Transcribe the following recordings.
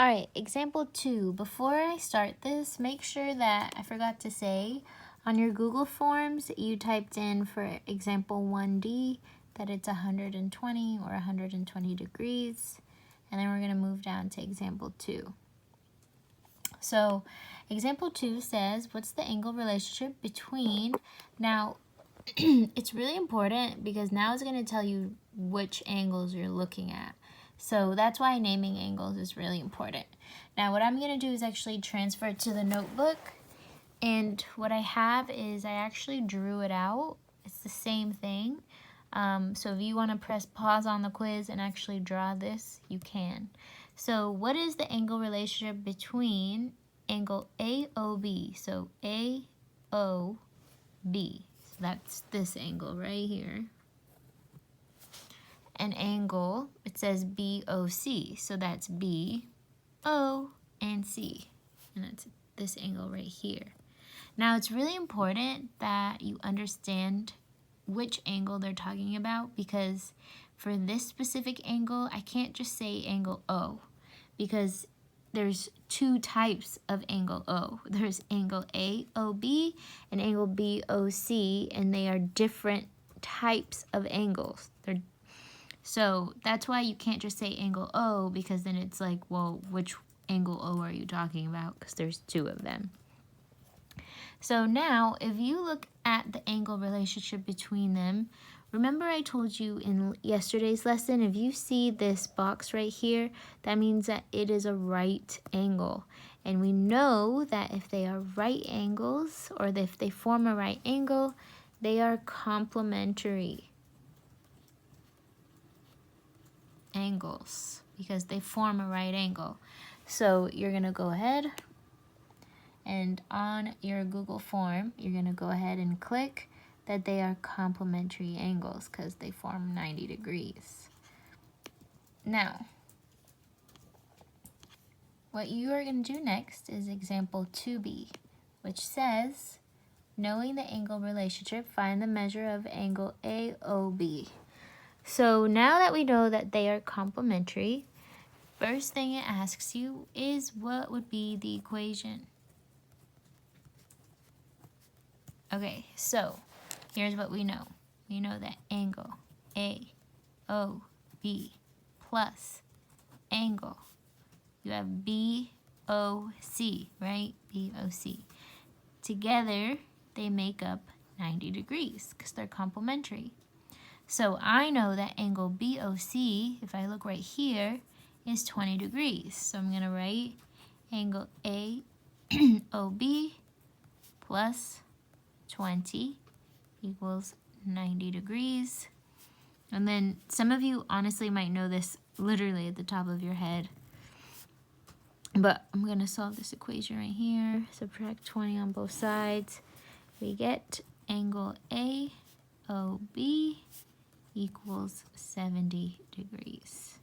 All right, example 2. Before I start this, make sure that I forgot to say on your Google Forms, you typed in for example 1D that it's 120 or 120 degrees. And then we're going to move down to example 2. So example 2 says, what's the angle relationship between, now it's really important because now it's going to tell you which angles you're looking at. So that's why naming angles is really important. Now what I'm going to do is actually transfer it to the notebook. And what I have is I actually drew it out. It's the same thing. So if you want to press pause on the quiz and actually draw this, you can. So what is the angle relationship between angle AOB? So AOB. So that's this angle right here. An angle, it says BOC, so that's B, O, and C, and that's this angle right here. Now it's really important that you understand which angle they're talking about, because for this specific angle, I can't just say angle O, because there's two types of angle O. There's angle AOB and angle BOC, and they are different types of angles. So that's why you can't just say angle O, because then it's like, well, which angle O are you talking about? Because there's two of them. So now, if you look at the angle relationship between them, remember I told you in yesterday's lesson, if you see this box right here, that means that it is a right angle. And we know that if they are right angles, or if they form a right angle, they are complementary angles because they form a right angle. So you're going to go ahead and on your Google form, you're going to go ahead and click that they are complementary angles because they form 90 degrees. Now, what you are going to do next is example 2B, which says, knowing the angle relationship, find the measure of angle AOB. So now that we know that they are complementary, first thing it asks you is what would be the equation? Okay, so here's what we know. We know that angle AOB plus angle, you have BOC, right? BOC. Together, they make up 90 degrees because they're complementary. So I know that angle BOC, if I look right here, is 20 degrees. So I'm going to write angle AOB plus 20 equals 90 degrees. And then some of you honestly might know this literally at the top of your head. But I'm going to solve this equation right here. Subtract 20 on both sides. We get angle AOB equals 70 degrees.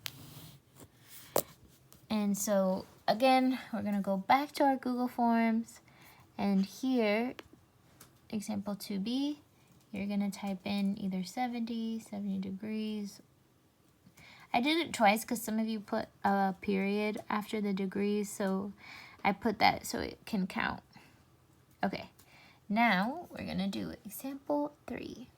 And so again, we're going to go back to our Google Forms, and here, example 2B, you're going to type in either 70 degrees. I did it twice because some of you put a period after the degrees, so I put that so it can count. Okay, now we're going to do example 3.